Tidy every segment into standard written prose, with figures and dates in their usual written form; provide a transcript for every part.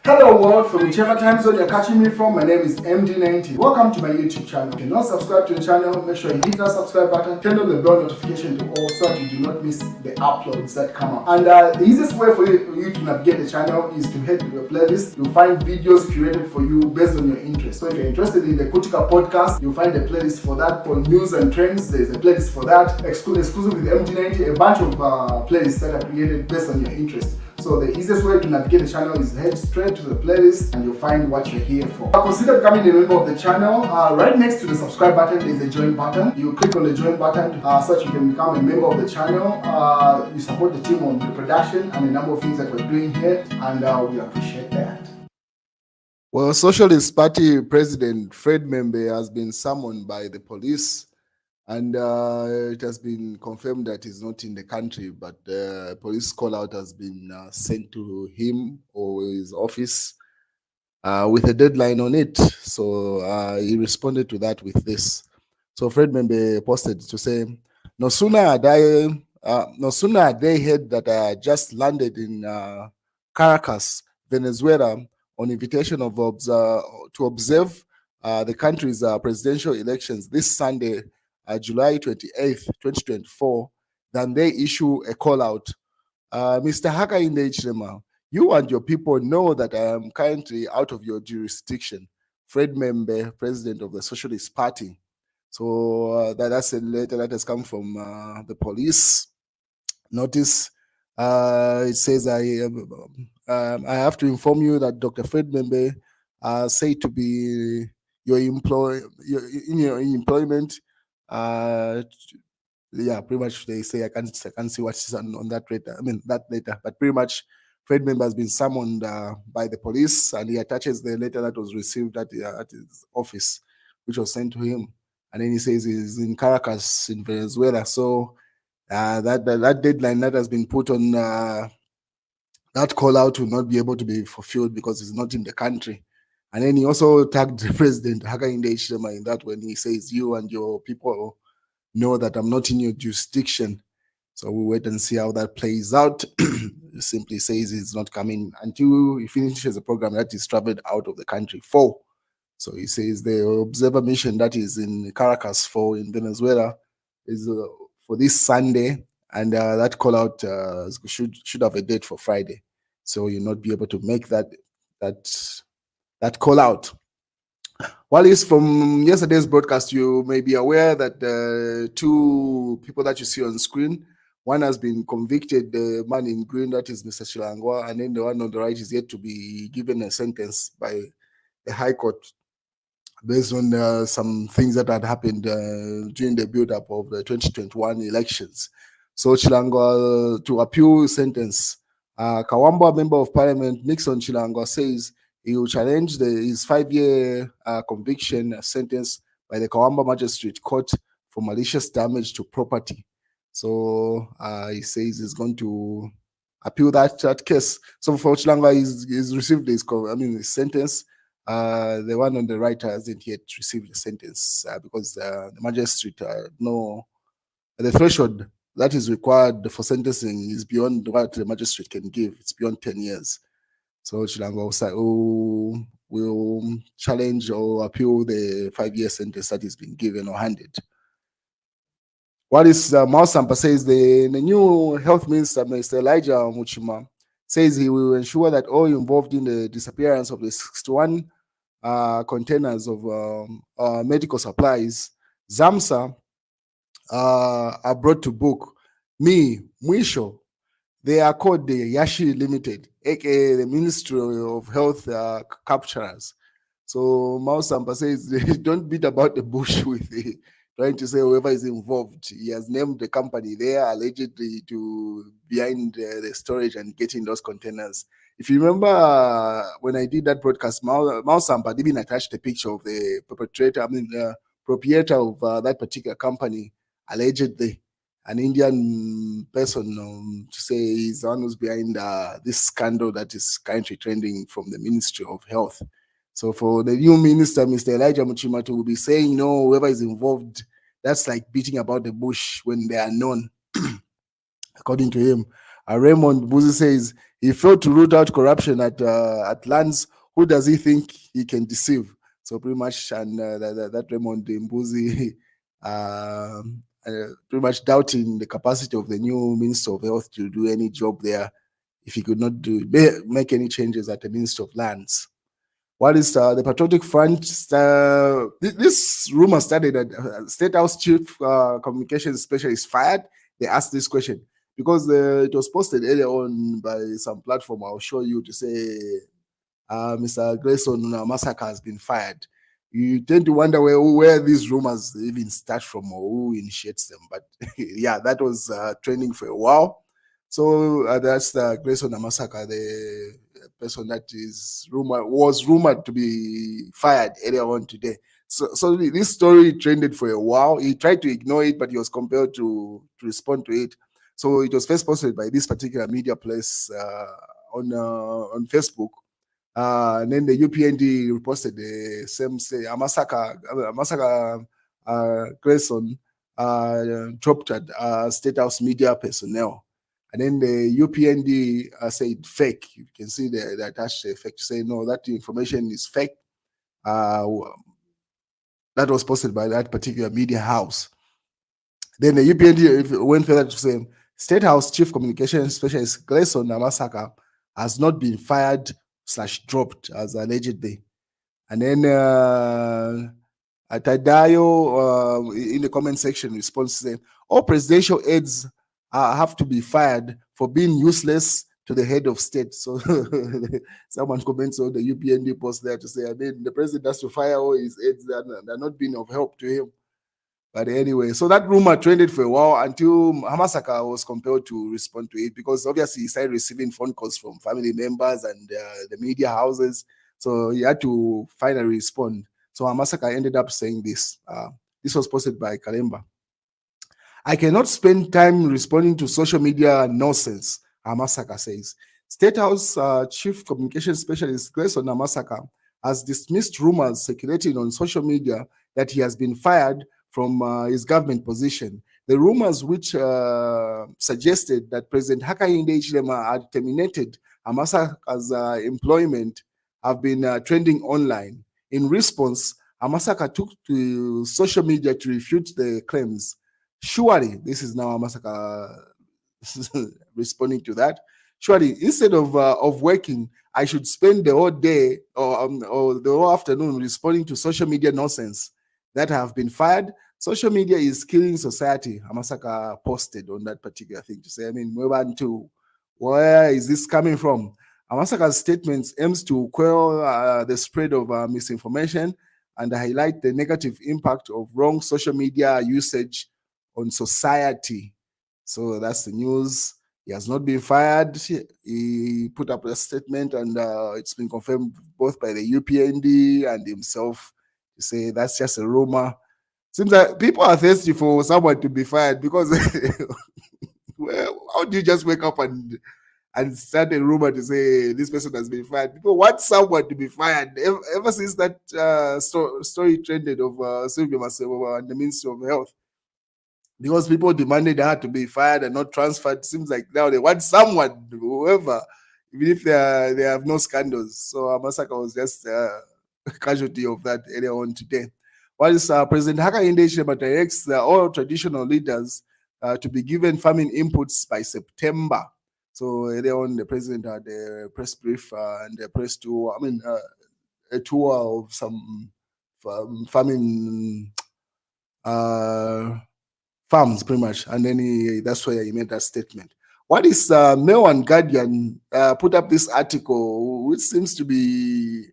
Hello world, from whichever time zone you're catching me from, my name is MD90. Welcome to my YouTube channel. If you're not subscribed to the channel, make sure you hit that subscribe button, turn on the bell notification to all so that you do not miss the uploads that come up. And the easiest way for you to navigate the channel is to head to your playlist. You'll find videos curated for you based on your interest. So if you're interested in the Kutika podcast, you'll find a playlist for that. For news and trends, there's a playlist for that. Exclusive with MD90, a bunch of playlists that are created based on your interest. So the easiest way to navigate the channel is head straight to the playlist and you'll find what you're here for. Consider becoming a member of the channel. Right next to the subscribe button is a join button. You click on the join button so that you can become a member of the channel. You support the team on the production and a number of things that we're doing here, and we appreciate that. Well, Socialist Party President Fred Membe has been summoned by the police, and it has been confirmed that he's not in the country, but police call out has been sent to him or his office with a deadline on it. So he responded to that with this. So Fred Membe posted to say, no sooner had they heard that I just landed in Caracas, Venezuela, on invitation of to observe the country's presidential elections this Sunday, July 28th, 2024, then they issue a call out. Mr. Hakainde Hichilema, you and your people know that I am currently out of your jurisdiction. Fred Membe, president of the Socialist Party. So that's a letter that has come from the police. Notice it says I have to inform you that Dr. Fred Membe said to be in your employment. Yeah, pretty much they say I can't see what's on that letter. I mean that letter, but pretty much Fred Membe has been summoned by the police, and he attaches the letter that was received at his office, which was sent to him, and then he says he's in Caracas in Venezuela. So that deadline that has been put on that call out will not be able to be fulfilled because he's not in the country. And then he also tagged the president Hakainde Hichilema in that when he says you and your people know that I'm not in your jurisdiction. So we'll wait and see how that plays out. He simply says he's not coming until he finishes the program that he's traveled out of the country for. So he says the observer mission that is in Caracas for in Venezuela is for this Sunday, and that call out should have a date for Friday. So you'll not be able to make that call out. While it's from yesterday's broadcast, you may be aware that the two people that you see on screen, one has been convicted, the man in green, that is Mr. Chilanga, and then the one on the right is yet to be given a sentence by the High Court based on some things that had happened during the build-up of the 2021 elections. So Chilanga, to appeal sentence, Kawamba Member of Parliament Nixon Chilanga says he will challenge his 5-year conviction sentence by the Kawamba Magistrate Court for malicious damage to property. So he says he's going to appeal that case. So for Chilanga, he's received his sentence. The one on the right hasn't yet received a sentence because the magistrate the threshold that is required for sentencing is beyond what the magistrate can give. It's beyond 10 years. So Chilanga will challenge or appeal the 5-year sentence that has been given or handed. What is Mausampa says the new health minister, Mr. Elijah Muchima, says he will ensure that all involved in the disappearance of the 61 containers of medical supplies, ZAMSA, are brought to book. Mwisho, they are called the Yashi Limited, aka the Ministry of Health capturers. So Mausampa says don't beat about the bush with trying to say whoever is involved. He has named the company there allegedly to behind the storage and getting those containers. If you remember when I did that broadcast, Mausampa didn't attach the picture of the proprietor of that particular company, allegedly an Indian person, to say he's the one who's behind this scandal that is currently trending from the Ministry of Health. So for the new minister, Mr. Elijah Muchima, to be saying, no, whoever is involved, that's like beating about the bush when they are known. According to him, Raymond Buzi says He failed to root out corruption at lands. Who does he think he can deceive? So pretty much, and that Raymond Mbuzi pretty much doubting the capacity of the new Minister of Health to do any job there if he could not make any changes at the Minister of Lands. What is the Patriotic Front? This rumor started that State House Chief Communications Specialist fired. They asked this question because it was posted earlier on by some platform. I'll show you to say Mr. Grayson Massacre has been fired. You tend to wonder where these rumors even start from or who initiates them. But yeah, that was trending for a while. So that's the Grayson Massacre, the person that was rumored to be fired earlier on today. So this story trended for a while. He tried to ignore it, but he was compelled to respond to it. So it was first posted by this particular media place on Facebook. And then the UPND reposted the same say a massacre Grayson dropped at State House media personnel. And then the UPND said fake. You can see the attached fake to say no, that information is fake. That was posted by that particular media house. Then the UPND went further to say State House Chief Communications Specialist Grayson Namasaka has not been fired / dropped as allegedly. And then Tadayo in the comment section responds saying all presidential aides have to be fired for being useless to the head of state. So someone comments on the UPND post there to say, I mean, the president has to fire all his aides that are not being of help to him. But anyway, so that rumor trended for a while until Hamasaka was compelled to respond to it because obviously he started receiving phone calls from family members and the media houses. So he had to finally respond. So Hamasaka ended up saying this. This was posted by Kalemba. I cannot spend time responding to social media nonsense, Hamasaka says. State House Chief Communication Specialist Grayson Hamasaka has dismissed rumors circulating on social media that he has been fired from his government position. The rumors which suggested that President Hakainde Hichilema had terminated Hamasaka's employment have been trending online. In response, Hamasaka took to social media to refute the claims. Surely, this is now Hamasaka responding to that. Surely, instead of working, I should spend the whole day or the whole afternoon responding to social media nonsense that have been fired. Social media is killing society. Hamasaka posted on that particular thing to say, I mean, where is this coming from? Hamasaka's statements aims to quell the spread of misinformation and highlight the negative impact of wrong social media usage on society. So that's the news. He has not been fired. He put up a statement and it's been confirmed both by the UPND and himself to say that's just a rumor. Seems like people are thirsty for someone to be fired because well, how do you just wake up and start a rumor to say this person has been fired? People want someone to be fired. Ever since that story trended of Sylvia Masebo and the Ministry of Health, because people demanded her to be fired and not transferred. It seems like now they want someone, whoever, even if they have no scandals. So Masaka was just a casualty of that earlier on today. While President Hakainde Hichilema directs all traditional leaders to be given farming inputs by September. So earlier on, the president had a press brief and a press tour. I mean, a tour of some farming farms, pretty much, and then that's why he made that statement. What is Mail and Guardian put up this article, which seems to be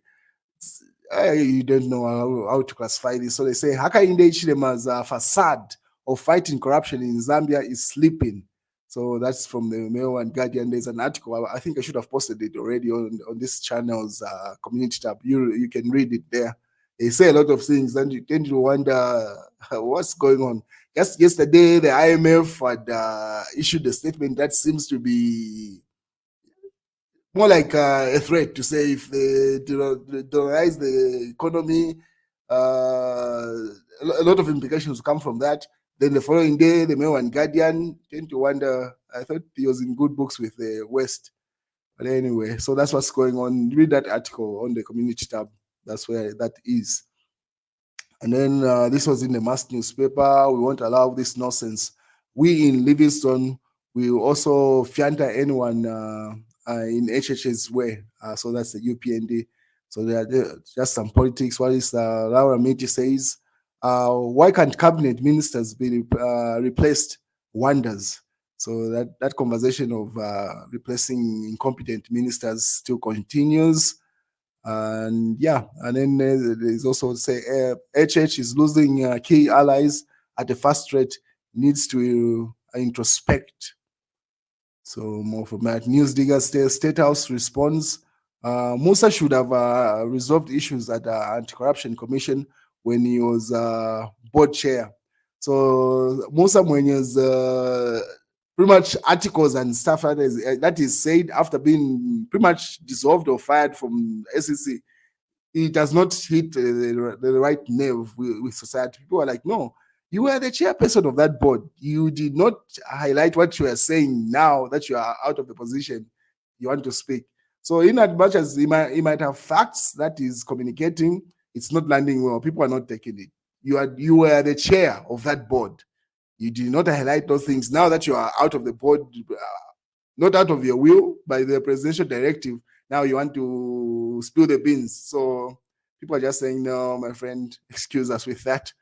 you don't know how to classify this. So they say Hakainde Hichilema's facade of fighting corruption in Zambia is sleeping. So that's from the Mail and Guardian. There's an article. I think I should have posted it already on this channel's community tab. You can read it there. They say a lot of things, and you tend to wonder what's going on. Just yesterday, the IMF had issued a statement that seems to be more like a threat to say if they dollarize the economy, a lot of implications come from that. Then the following day, the Mail and Guardian tend to wonder. I thought he was in good books with the West. But anyway, so that's what's going on. Read that article on the community tab. That's where that is. And then this was in the mass newspaper. We won't allow this nonsense. We in Livingston, we will also fianta anyone in HH's way. So that's the UPND. So there are just some politics. What is Laura Miti says? Why can't cabinet ministers be replaced? Wonders. So that conversation of replacing incompetent ministers still continues. And yeah, and then there's also say HH is losing key allies at a fast rate, needs to introspect. So more from that. Newsdigger State House responds, Musa should have resolved issues at the Anti-Corruption Commission when he was board chair. So Musa Mwenye's pretty much articles and stuff that is said after being pretty much dissolved or fired from SEC, it does not hit the right nerve with society. People are like, no, you were the chairperson of that board. You did not highlight what you are saying now that you are out of the position you want to speak. So in as much as he might have facts that is communicating, it's not landing well. People are not taking it. You were the chair of that board. You did not highlight those things. Now that you are out of the board, not out of your will, by the presidential directive, now you want to spill the beans. So people are just saying, no, my friend, excuse us with that.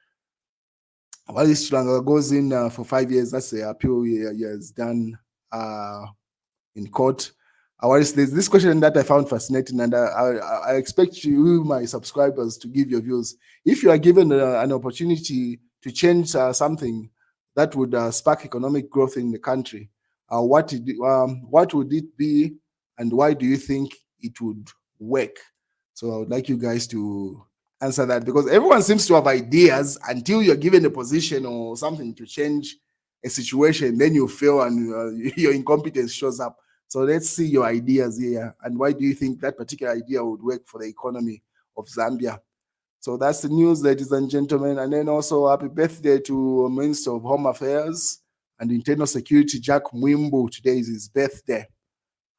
While this Chilanga goes in for 5 years, that's the appeal he has done in court. There's this question that I found fascinating, and I expect you, my subscribers, to give your views. If you are given an opportunity to change something that would spark economic growth in the country, what would it be, and why do you think it would work? So I would like you guys to answer that, because everyone seems to have ideas until you're given a position or something to change a situation, then you fail and your incompetence shows up. So let's see your ideas here, and why do you think that particular idea would work for the economy of Zambia? So that's the news, ladies and gentlemen. And then also happy birthday to Minister of Home Affairs and Internal Security, Jack Mwimbu. Today is his birthday.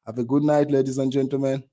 Have a good night, ladies and gentlemen.